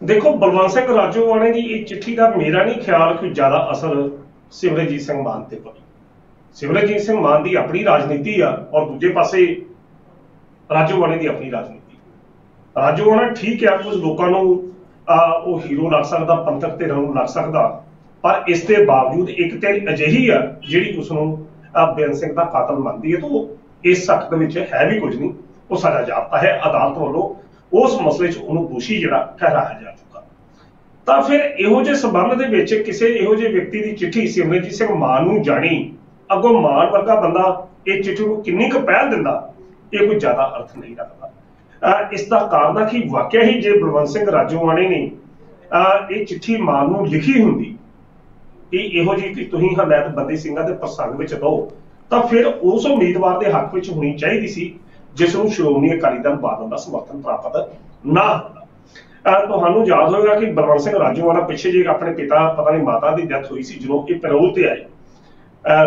ਦੇਖੋ, ਬਲਵੰਤ ਸਿੰਘ ਰਾਜੋਆਣੇ ਦੀ ਇਹ ਚਿੱਠੀ ਦਾ ਮੇਰਾ ਨਹੀਂ ਖਿਆਲ ਕੋਈ ਜ਼ਿਆਦਾ ਅਸਰ ਸਿਮਰਨਜੀਤ ਸਿੰਘ ਮਾਨ ਤੇ ਪਵੇ। ਸਿਮਰਨਜੀਤ ਸਿੰਘ ਮਾਨ ਦੀ ਆਪਣੀ ਰਾਜਨੀਤੀ ਆ, ਔਰ ਦੂਜੇ ਪਾਸੇ ਰਾਜੋਆਣੇ ਦੀ ਆਪਣੀ ਰਾਜਨੀਤੀ। ਰਾਜੋਆਣਾ ਠੀਕ ਹੈ, ਕੁਝ ਲੋਕਾਂ ਨੂੰ ਉਹ ਹੀਰੋ ਲੱਗ ਸਕਦਾ, ਪੰਥਕ ਧਿਰਾਂ ਨੂੰ ਲੱਗ ਸਕਦਾ, ਪਰ ਇਸ ਦੇ ਬਾਵਜੂਦ ਇੱਕ ਧਿਰ ਅਜਿਹੀ ਆ ਜਿਹੜੀ ਉਸਨੂੰ ਬੇਅੰਤ ਸਿੰਘ ਦਾ ਕਾਤਲ ਮੰਨਦੀ ਹੈ, ਤਾਂ ਉਹ ਇਸ ਸੱਟ ਦੇ ਵਿੱਚ ਹੈ ਵੀ ਕੁਝ ਨਹੀਂ, ਉਹ ਸਜ਼ਾ ਯਾਫਤਾ ਹੈ ਅਦਾਲਤ ਵੱਲੋਂ, ਉਸ ਮਸਲੇ 'ਚ ਉਹਨੂੰ ਦੋਸ਼ੀ ਜਿਹੜਾ ਠਹਿਰਾਇਆ ਜਾ ਚੁੱਕਾ। ਤਾਂ ਫਿਰ ਇਹੋ ਜਿਹੇ ਸੰਬੰਧ ਦੇ ਵਿੱਚ ਕਿਸੇ ਇਹੋ ਜਿਹੇ ਵਿਅਕਤੀ ਦੀ ਚਿੱਠੀ ਸਿਮਰਨਜੀਤ ਸਿੰਘ ਮਾਨ ਨੂੰ ਜਾਣੀ, ਅੱਗੋਂ ਮਾਨ ਵਰਗਾ ਬੰਦਾ ਇਹ ਚਿੱਠੀ ਨੂੰ ਕਿੰਨੀ ਕੁ ਪਹਿਲ ਦਿੰਦਾ, ਇਹ ਕੋਈ ਜ਼ਿਆਦਾ ਅਰਥ ਨਹੀਂ ਰੱਖਦਾ। ਇਸ ਦਾ ਕਾਰਨ ਹੈ ਕਿ ਵਾਕਿਆ ਹੀ ਜੇ ਬਲਵੰਤ ਸਿੰਘ ਰਾਜੋਆਣੇ ਨੇ ਇਹ ਚਿੱਠੀ ਮਾਨ ਨੂੰ ਲਿਖੀ ਹੁੰਦੀ ਕਿ ਇਹੋ ਜਿਹੀ ਕਿ ਤੁਸੀਂ ਹਮਾਇਤ ਬੰਦੀ ਸਿੰਘਾਂ ਦੇ ਪ੍ਰਸੰਗ ਵਿੱਚ ਦਿਓ, ਤਾਂ ਫਿਰ ਉਸ ਉਮੀਦਵਾਰ ਦੇ ਹੱਕ ਵਿੱਚ ਹੋਣੀ ਚਾਹੀਦੀ ਸੀ ਜਿਸ ਨੂੰ ਸ਼੍ਰੋਮਣੀ ਅਕਾਲੀ ਦਲ ਬਾਦਲ ਦਾ ਸਮਰਥਨ ਪ੍ਰਾਪਤ ਨਾ ਹੁੰਦਾ। ਤੁਹਾਨੂੰ ਯਾਦ ਹੋਵੇਗਾ ਕਿ ਬਲਵੰਤ ਸਿੰਘ ਰਾਜੋਆਣਾ ਪਿੱਛੇ ਜੇ ਆਪਣੇ ਪਿਤਾ ਪਤਾ ਨਹੀਂ ਮਾਤਾ ਦੀ ਡੈਥ ਹੋਈ ਸੀ, ਜਦੋਂ ਇਹ ਪੈਰੋਲ ਤੇ ਆਏ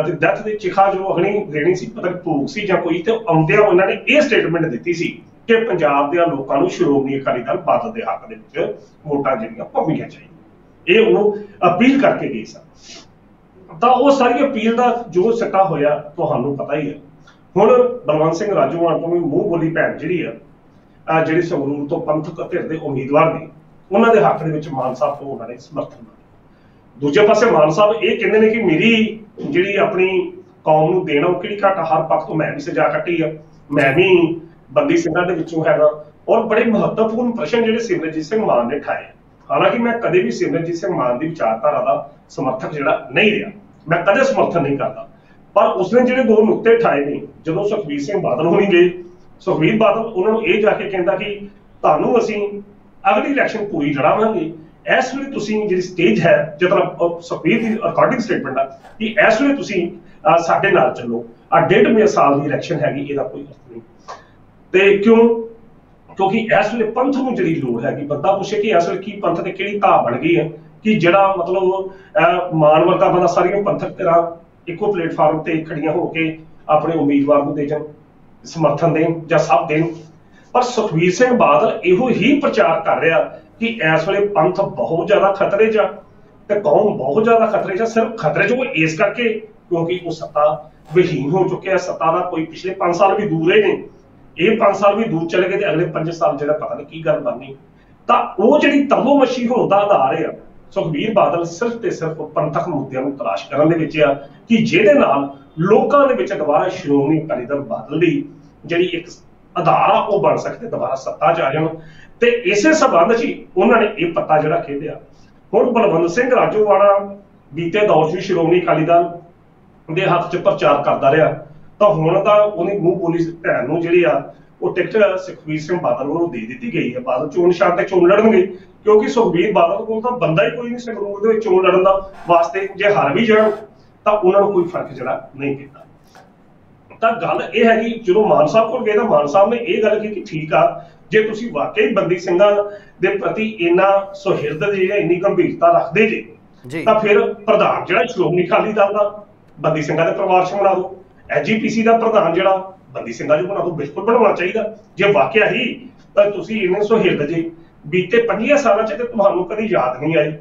ਤੇ ਡੈਥ ਦੀ ਚਿਖਾ ਜੋ ਅਗਲੀ ਦੇਣੀ ਸੀ, ਪਤਾ ਨਹੀਂ ਭੋਗ ਸੀ ਜਾਂ ਕੋਈ, ਤੇ ਆਉਂਦਿਆਂ ਉਹਨਾਂ ਨੇ ਇਹ ਸਟੇਟਮੈਂਟ ਦਿੱਤੀ ਸੀ ਕਿ ਪੰਜਾਬ ਦੇ ਲੋਕਾਂ ਨੂੰ ਸ਼੍ਰੋਮਣੀ ਅਕਾਲੀ ਦਲ ਬਾਦਲ ਦੇ ਹੱਕ ਦੇ ਵਿੱਚ ਵੋਟਾਂ ਜਿਹੜੀਆਂ ਪਾਉਣੀਆਂ ਚਾਹੀਦੀਆਂ, ਇਹ ਉਹ ਅਪੀਲ ਕਰਕੇ ਗਏ ਸਨ। ਤਾਂ ਉਹ ਸਾਰੀ ਅਪੀਲ ਦਾ ਜੋ ਸਿੱਟਾ ਹੋਇਆ ਤੁਹਾਨੂੰ ਪਤਾ ਹੀ ਹੈ। ਹੁਣ ਬਲਵੰਤ ਸਿੰਘ ਰਾਜੋਆਣਾ ਤੋਂ ਵੀ ਮੂੰਹ ਬੋਲੀ ਭੈਣ ਜਿਹੜੀ ਆ, ਜਿਹੜੀ ਸੰਗਰੂਰ ਤੋਂ ਪੰਥਕ ਧਿਰ ਦੇ ਉਮੀਦਵਾਰ ਨੇ, ਉਹਨਾਂ ਦੇ ਹੱਕ ਦੇ ਵਿੱਚ ਮਾਨ ਸਾਹਿਬ ਤੋਂ ਉਹਨਾਂ ਨੇ ਸਮਰਥਨ ਮੰਗਿਆ। ਦੂਜੇ ਪਾਸੇ ਮਾਨ ਸਾਹਿਬ ਇਹ ਕਹਿੰਦੇ ਨੇ ਕਿ ਮੇਰੀ ਜਿਹੜੀ ਆਪਣੀ ਕੌਮ ਨੂੰ ਦੇਣਾ ਉਹ ਕਿਹੜੀ ਘੱਟ, ਹਰ ਪੱਖ ਤੋਂ ਮੈਂ ਵੀ ਸਜ਼ਾ ਕੱਟੀ ਆ, ਮੈਂ ਵੀ ਬੰਦੀ ਸਿੰਘਾਂ ਦੇ ਵਿੱਚੋਂ ਹੈਗਾ। ਔਰ ਬੜੇ ਮਹੱਤਵਪੂਰਨ ਪ੍ਰਸ਼ਨ ਜਿਹੜੇ ਸਿਮਰਨਜੀਤ ਸਿੰਘ ਮਾਨ ਨੇ ਠਾਏ। ਹਾਲਾਂਕਿ ਮੈਂ ਕਦੇ ਵੀ ਸਿਮਰਨਜੀਤ ਸਿੰਘ ਮਾਨ ਦੀ ਵਿਚਾਰਧਾਰਾ ਦਾ ਸਮਰਥਕ ਜਿਹੜਾ ਨਹੀਂ ਰਿਹਾ, ਮੈਂ ਕਦੇ ਸਮਰਥਨ ਨਹੀਂ ਕਰਦਾ, ਪਰ ਉਸਨੇ ਜਿਹੜੇ 2 ਨੁਕਤੇ ਠਾਏ ਨੇ, ਜਦੋਂ ਸੁਖਬੀਰ ਸਿੰਘ ਬਾਦਲ ਹੋਣੀ ਗਏ, ਸੁਖਬੀਰ ਬਾਦਲ ਉਹਨਾਂ ਨੂੰ ਇਹ ਜਾ ਕੇ ਕਹਿੰਦਾ ਕਿ ਤੁਹਾਨੂੰ ਅਸੀਂ ਅਗਲੀ ਇਲੈਕਸ਼ਨ ਪੂਰੀ ਲੜਾਵਾਂਗੇ, ਇਸ ਵੇਲੇ ਤੁਸੀਂ ਜਿਹੜੀ ਸਟੇਜ ਹੈ, ਜਦੋਂ ਸੁਖਬੀਰ ਦੀ ਰਿਕਾਰਡਿੰਗ ਸਟੇਟਮੈਂਟ ਆ ਕਿ ਇਸ ਵੇਲੇ ਤੁਸੀਂ ਸਾਡੇ ਨਾਲ ਚੱਲੋ, 1.5 ਸਾਲ ਦੀ ਇਲੈਕਸ਼ਨ ਹੈਗੀ, ਇਹਦਾ ਕੋਈ ਅਰਥ ਨਹੀਂ। ਤੇ ਕਿਉਂ क्योंकि इस वे पंथ को जी लोड़ है, बंदा पूछे कि इस वे की पंथ की कि धा बन गई है कि जरा मतलब मान वर्गा बंदा सारिया पंथक तरह एको प्लेटफार्म से खड़िया होकर अपने उम्मीदवार को दे जान, समर्थन देन या सब देन। पर सुखबीर सिंह बादल इहो ही प्रचार कर रहा कि इस वे पंथ बहुत ज्यादा खतरे च, कौम बहुत ज्यादा खतरे च। सिर्फ खतरे च वो इस करके क्योंकि वो सत्ता विहीन हो चुके हैं, सत्ता का कोई पिछले 5 साल भी दूर है नहीं, ये 5 साल भी दूर चले गए तो अगले 5 साल जो पता नहीं की गल बननी। तो वो जी तबोमशी होने का आधार है सुखबीर बादल सिर्फ तो सिर्फ पंथक मुद्दों को तलाश करने कि जिहदे नाल लोकां दे विच दोबारा श्रोमणी अकाली दल बादल की जी एक आधार आ वो बन सकते, दोबारा सत्ता च आ जाण। ते इसे संबंध च उन्होंने ये पत्ता जिहड़ा खेलिया। हुण बलवंत सिंह राजोवाड़ा बीते दौर च श्रोमणी अकाली दल दे हत्थ च प्रचार करता रहा, तो हुण तां उहदी मूँह बोली भैन नूं जिहड़ी आ वो टिकट सुखबीर सिंह बादल को दे दी गई है। बादल चोण निशान ते चोण लड़नगे क्योंकि सुखबीर बादल को तो बंदा ही कोई नहीं संगरूर दे विच चोण लड़न दा वास्ते, जे हार भी जाण तां उन्हां नूं कोई फर्क जिहड़ा नहीं पैंदा। तां गल इह है कि जो मान साहब कोल गए तां मान साहब ने यह गल की कि ठीक आ, जे तुसीं वाकई बंदी ਸਿੰਘਾਂ दे प्रति इन्ना सुहिरद जे इन्नी गंभीरता रखदे जे तां फिर प्रधान जिहड़ा श्रोमणी अकाली दल दा बंदी ਸਿੰਘਾਂ दे परिवार च बना दो, एजीपीसी का प्रधान जिहड़ा बंदी ਸਿੰਘਾਂ च बना दो, बिल्कुल बनवाना चाहिए। जे वाकया ही तां तुसीं इन्ने सुहिरद जे बीते 25 सालों च तुहानूं कदी याद नहीं आई,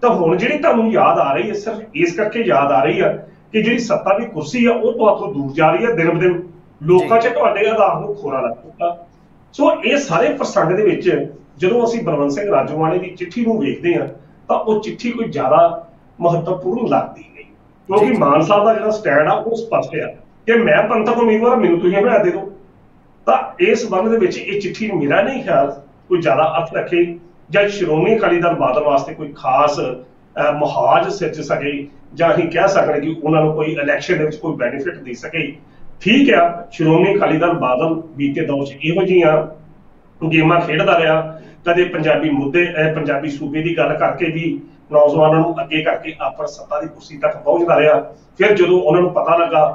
तो हुण जिहड़ी तुहानूं याद आ रही है सिर्फ इस करके याद आ रही है कि जिहड़ी सत्ता की कुर्सी है वो तुहानूं दूर जा रही है, दिन ब दिन लोकां च तुहाडे आधार नूं खोरा लग चुका। सो ये सारे प्रसंग दे विच जदों असीं बलवंत सिंह राजोवाणे की चिट्ठी नूं वेखदे हां तां वो चिट्ठी कोई ज़्यादा महत्वपूर्ण लगदी नहीं, क्योंकि मान साहब का जिहड़ा स्टैंड आ वो स्पष्ट है कि मैं पंथक उम्मीदवार मैनूं तुसीं बना दे दो। तो इस संबंध में ये चिट्ठी मेरा नहीं ख्याल कोई ज़्यादा अर्थ रखे या श्रोमणी अकाली दल बादल वास्ते कोई खास मुहाज सिर च सके, जां असीं कह सकते कि उन्होंने कोई इलैक्शन में कोई बैनीफिट दे सके। ठीक है, श्रोमणी अकाली दल बादल बीते दौर च इहो जिहियां गेमां खेडदा रहा, कदे पंजाबी मुद्दे पंजाबी सूबे की गल करके भी नौजवानों को अगे करके अपन सत्ता की कुर्सी तक पहुंचता रहा। फिर जो उन्होंने पता लगा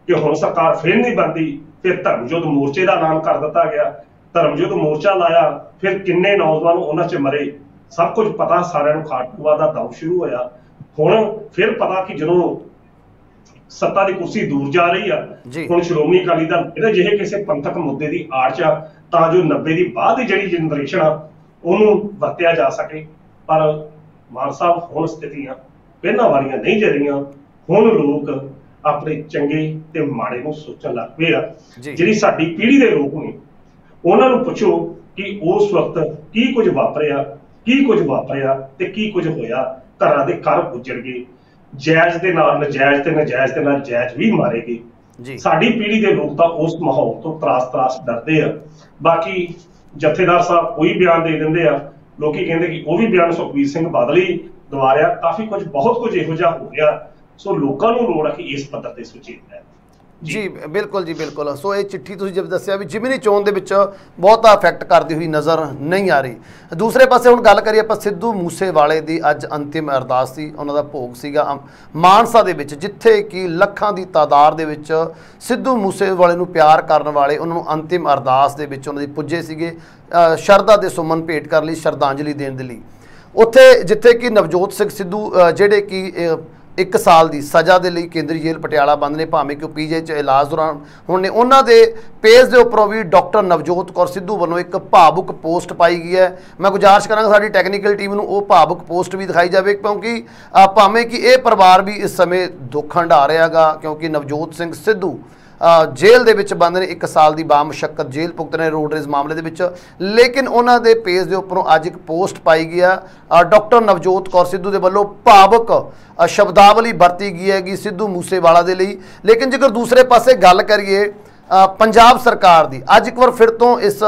कि हुण सरकार फिर नहीं बनती, फिर धर्मयुद्ध मोर्चे का ऐलान कर दिता गया, धर्मयुद्ध मोर्चा लाया, फिर किन्ने नौजवान उन्हां च मरे, सब कुछ पता सारिਆਂ ਨੂੰ खाटपूआ का दौर शुरू होया। हुण फिर पता कि जो सत्ता की कुर्सी दूर जा रही है, हुण श्रोमणी अकाली दल इहदे जिहे किसी पंथक मुद्दे की आड़ च तां जो 90 की बाद की जिहड़ी जनरेशन आ उहनूं वरतिया जा सके। पर मान साहब हुण स्थितियां पहलां वालियां नहीं रहियां, हुण लोग अपने चंगे ते माड़े नूं सोचण लग पे आ। जिहड़ी साडी पीढ़ी दे लोग ने उन्हां नूं पुछो कि उस वक्त की कुछ वापरिया ते की कुछ होया, घरां दे घर गुजर गए, जायज़ दे नाल नजायज़ ते नजायज़ दे नाल जायज़ भी मारे गए। साडी पीढ़ी दे लोग तां उस माहौल तो त्रास डरदे आ। बाकी जथेदार साहब कोई बयान दे दिंदे आ, लोकी कहंदे कि वो भी बयान सुखबीर सिंह बादल ही दवा रहा, काफ़ी कुछ बहुत कुछ इहो जिहा हो गया। सो लोगों को लोड़ है कि इस पद्धर ते सुचेत है। जी बिल्कुल जी बिल्कुल। सो ये चिट्ठी तुसीं जब दस्सिया भी जिमनी चोण दे विच बहुता इफैक्ट करती हुई नज़र नहीं आ रही। दूसरे पासे हुण गल करिए आपां सिद्धू मूसेवाले दी अज अंतिम अरदास सी, उन्हां दा भोग सीगा मानसा दे विच, जिथे कि लखां दी तादाद दे विच सिद्धू मूसेवाले नूं प्यार करन वाले उन्हां नूं अंतिम अरदास दे विच उन्हां दी पुज्जे सीगे शरधा दे सुमन भेंट कर लई, श्रद्धांजलि देण दे लई। उत्थे जिथे कि नवजोत सिंह सिद्धू जिहड़े कि 1 साल की सज़ा के लिए केंद्री जेल पटियाला बंद ने, भावें कि पीजे च इलाज दौरान होने, उन्होंने पेज के उपरों भी डॉक्टर नवजोत कौर सिद्धू वालों एक भावुक पोस्ट पाई गई है। मैं गुजारिश करांगा साडी टैक्नीकल टीम नूं वो भावुक पोस्ट भी दिखाई जाए, क्योंकि भावें कि यह परिवार भी इस समय दुख हंडा रहा गा, क्योंकि नवजोत सिंह सिद्धू जेल दे विच बंद ने, 1 साल की बामशक्कत जेल भुगत ने रोडरेज मामले दे विच। लेकिन उन्होंने पेज के उपरों अज एक पोस्ट पाई गई है, डॉक्टर नवजोत कौर सिद्धू के वलों भावुक शब्दावली वरती गई हैगी सिद्धू मूसेवाला दे लई। लेकिन जेकर दूसरे पासे गल करिए पंजाब सरकार दी, अज एक बार फिर तो इस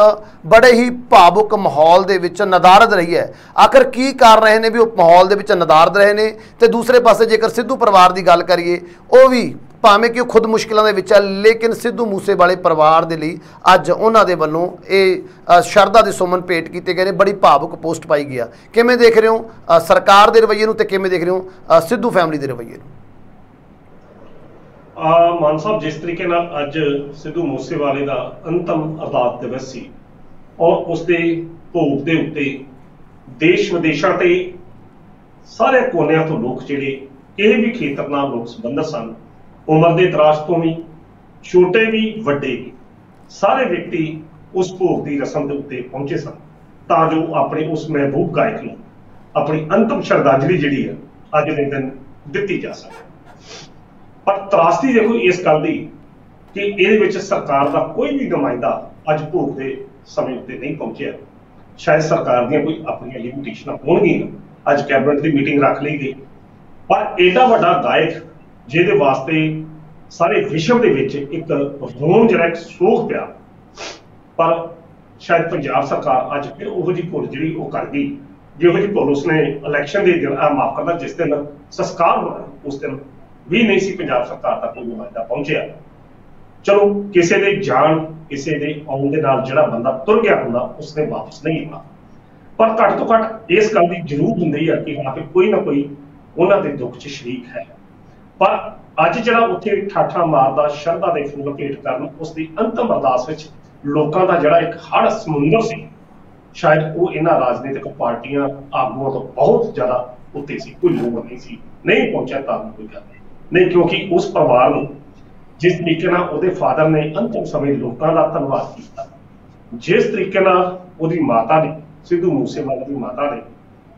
बड़े ही भावुक माहौल दे विच नदारद रही है। आखिर की कर रहे हैं भी वो माहौल दे विच नदारद रहे हैं। तो दूसरे पासे जेकर सिद्धू परिवार की गल करिए वो भी भावें कि खुद मुश्किलों के विच है, लेकिन सिद्धू मूसेवाले परिवार के लिए अज उन्हां दे वल्लों ये शरधा दे सुमन भेंट किए गए, बड़ी भावुक पोस्ट पाई गई। किवें देख रहे हो सरकार के रवैये नूं ते किवें देख रहे हो सिद्धू फैमिली के रवैये नूं? मान साहब जिस तरीके नाल अज सिद्धू मूसेवाले का अंतिम अरदास दिवस सी, और उसके भोग के उत्ते देश विदेशों से सारे कोनियां तो लोग जिहड़े किसी भी खेतर नाल लोग संबंधित सन, उम्र के दराज तो भी, छोटे भी वड्डे भी, सारे व्यक्ति उस भोग की रस्म के उत्ते पहुंचे सन तां जो अपने उस महबूब गायक नूं अपनी अंतिम श्रद्धांजलि जिहड़ी है अज दे दिन दित्ती जा सके। पर त्रासदी देखो इस गल की कि इहदे विच सरकार का कोई भी नुमाइंदा अज भोग के समय उत्ते नहीं पहुंचा। शायद सरकार दी कोई अपनी लिमिटेशन होणगियां, अज कैबिनेट की मीटिंग रख ली गई, पर एडा वड्डा गायक जिहदे वास्ते सारे विश्व दे विच एक रोम जिहड़ा एक सोख पिया, पर शायद पंजाब सरकार अज फिर उहो जी भुल जिहड़ी वो कर गई जिहो जी भुल उसने इलैक्शन के दिन माफ करना जिस दिन संस्कार होना उस दिन भी नहीं सी पंजाब सरकार का कोई नुमाइंदा पहुंचा। चलो किसी के जान किसी के आउण दे नाल जिहड़ा बंदा तुर गया हुंदा उसने वापस नहीं आना, पर घट तो घट इस गल की जरूर हुंदी है कि हाँ कोई ना कोई उन्हां दे दुख च शरीक है। पर अज जिहड़ा उत्थे ठाठा मारदा शरधा दे फुੱਲ भेट करन उसकी अंतिम अरदास विच लोकां दा जिहड़ा एक हड़ समुंदर सी, शायद वो इन्हां राजनीतिक पार्टियां आगूआं तो बहुत ज्यादा उत्ते सी, कोई लोड़ नहीं सी, नहीं पहुंचा तां कोई गल नहीं, क्योंकि उस परिवार नूं जिस तरीके नाल उहदे फादर ने अंतिम समय लोकां दा धन्नवाद कीता, जिस तरीके नाल उहदी माता ने सिद्धू मूसेवाला दी माता ने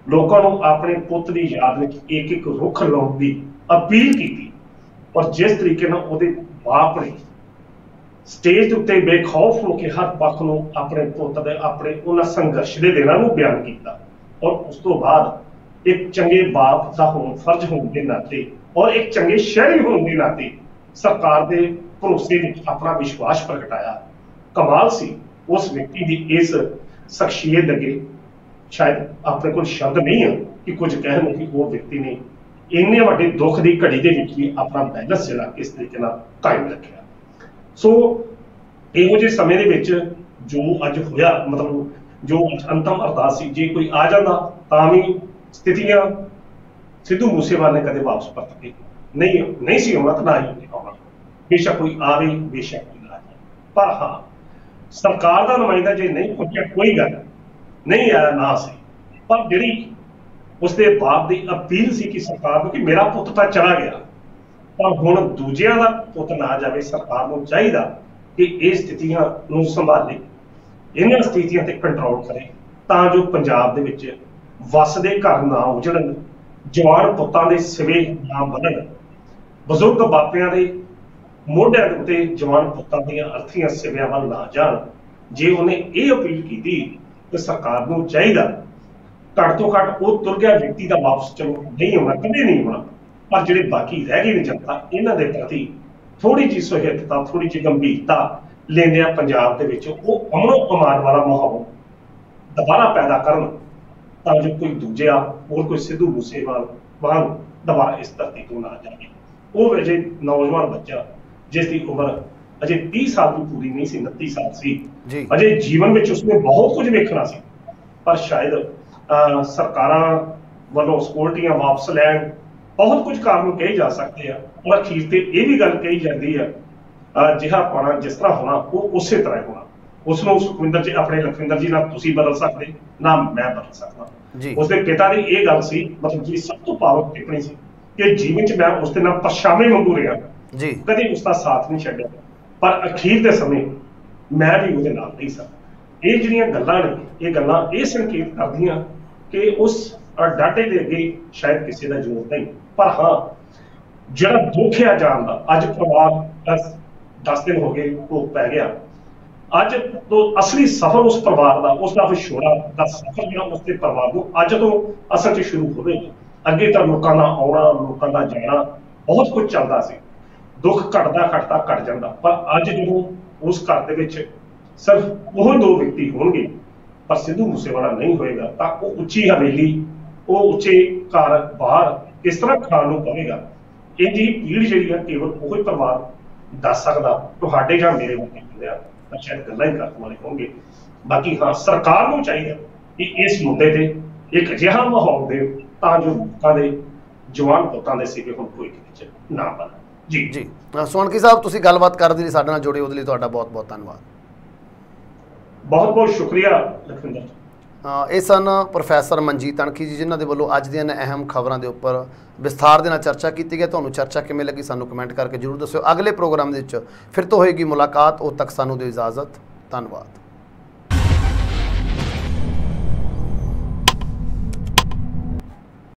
लोकां नूं अपने पुੱਤ दी याद विच एक एक रुख लाउण दी अपील की, और जिस तरीके नाल उहदे बाप ने स्टेज उत्ते बेखौफ होकर हर पक्ष नूं अपने पुੱਤ दे अपने उन्हां संघर्ष दे दिनां नूं बयान किया, और उस तो बाद एक चंगे बाप का होण फर्ज होने के नाते और एक चंगे शहरी होने के नाते सरकार के भरोसे में अपना विश्वास प्रगटाया। कमाल सी उस व्यक्ति की इस शख्सियत अगे शायद अपने को शब्द नहीं है कि कुछ कहन कि वो व्यक्ति ने इन्ने वड्डे दुख की घड़ी के भी अपना बैलेंस जिहड़ा इस तरीके नाल कायम रखा। सो इहो जे समय दे विच जो अज होया, मतलब जो अंतिम अरदास सी, जे कोई आ जाता तां भी स्थितियां सिद्धू मूसेवाले ने कदे वापस परत के नहीं सी आउणा, ना ही आउणा, बेशक कोई आवे बेशक कोई ना जाए। पर हाँ सरकार का नुमाइंदा जे नहीं पहुंचा कोई गल नहीं आया ना सही, पर जिहड़ी उसके बाप की अपील सी कि सरकार को कि मेरा पुੱਤ तो चला गया पर हुण दूजियां दा पुੱਤ ना जाए, सरकार को चाहिए कि ये स्थितियां नूं संभाले, इन्हां स्थितियां ते कंट्रोल करे तां जो पंजाब दे विच वसदे घर ना उजड़न, जवान पुੱਤਾਂ ਦੇ सिवे ना बनन, बजुर्ग बापियां दे मोढिਆਂ ਦੇ ਉੱਤੇ जवान पुੱਤਾਂ ਦੀਆਂ ਅਰਥੀਆਂ ਸਿਵਿਆਂ ਵੱਲ ਨਾ ਜਾਣ। जे उन्हें ये अपील की तो सरकार को चाहिए घट तो घट वो तुर गया व्यक्ति का वापस चलो नहीं होना, कभी नहीं होना, पर जो बाकी रह गए जनता इन्हों के प्रति थोड़ी जी सुहिरदता थोड़ी जी गंभीरता लेंदे पंजाब के विच वो अमनो अमान वाला माहौल दोबारा पैदा करन तां जो कोई दूजा और कोई सिद्धू मूसेवाला दोबारा इस धरती को ना जाए। वो अजे नौजवान बच्चा जिसकी उम्र अजे 30 साल की पूरी नहीं सी, 29 साल सी, अजे जीवन में उसने बहुत कुछ देखना सी, पर शायद सरकारां वालों सिक्योरिटियां वापस लैन बहुत कुछ कारण कहे जा सकते हैं, और अखीर ते ये भी गल कही जाती है जिहा पाना जिस तरह होना वो उस तरह होना, उसनों सुखविंदर जी अपने लखविंदर जी ना तुसी बदल सकते ना मैं बदल सकता। उसके पिता की यह गल सी, मतलब जी सब तो पावर टिप्पणी सी कि जीवन च मैं उसके नाल परछावे वांगू रहा, कभी उसका साथ नहीं छड्डिया, पर अखीर के समय मैं भी उसदे नाल नहीं सा। ये जिहड़ियां गल्लां ने ये गल्लां ये संकेत करदियां कि उस डाटे के अगे शायद किसी का जोर नहीं, पर हाँ जिहड़ा दुख है जान का अज परिवार 10 दिन हो गए भोग पै गया, अज तो असली सफर उस परिवार का उसका विछोड़ा का सफर जो उसके परिवार को अज तो असल च शुरू होवेगा। अगे तो लोगों का आना लोगों का जाना बहुत कुछ चलता सी, दुख घटता घटता घट जाता, पर अज जो उस घर दे विच सिर्फ वो 2 व्यक्ति होंगे पर सिद्धू मूसेवाला नहीं होएगा, तो वो उच्ची हवेली वो उच्चे घर बाहर किस तरह खाण नूं पवेगा। इहदी पीड़ जिहड़ी है केवल वही परिवार दस सकदा, तुहाडे जां मेरे वर्गे बंदिआं तां शायद गल्लां ही करन वाले होणगे। बाकी हाँ सरकार को चाहिए कि इस मुद्दे ते एक अजिहा माहौल दे तां जो लोकां दे जवान पुੱਤਾਂ ਦੇ सिवे हुण कोई किते ना बने। जी सोनकी साहब तुसीं गलबात करदे लई साडे नाल जुड़े, ਉਹਦੇ ਲਈ ਤੁਹਾਡਾ बहुत बहुत धन्यवाद। ਬਹੁਤ ਬਹੁਤ ਸ਼ੁਕਰੀਆ ਲਖਵਿੰਦਰ ਜੀ। ਇਹ ਸਨ ਪ੍ਰੋਫੈਸਰ ਮਨਜੀਤ ਅਣਖੀ ਜੀ, ਜਿਨ੍ਹਾਂ ਦੇ ਵੱਲੋਂ ਅੱਜ ਦੀਆਂ ਅਹਿਮ ਖਬਰਾਂ ਦੇ ਉੱਪਰ ਵਿਸਥਾਰ ਦੇ ਨਾਲ ਚਰਚਾ ਕੀਤੀ ਗਈ। ਤੁਹਾਨੂੰ ਚਰਚਾ ਕਿਵੇਂ ਲੱਗੀ ਸਾਨੂੰ ਕਮੈਂਟ ਕਰਕੇ ਜ਼ਰੂਰ ਦੱਸਿਓ। ਅਗਲੇ ਪ੍ਰੋਗਰਾਮ ਦੇ ਵਿੱਚ ਫਿਰ ਤੋਂ ਹੋਏਗੀ ਮੁਲਾਕਾਤ। ਉਦੋਂ ਤੱਕ ਸਾਨੂੰ ਦਿਓ ਇਜਾਜ਼ਤ। ਧੰਨਵਾਦ।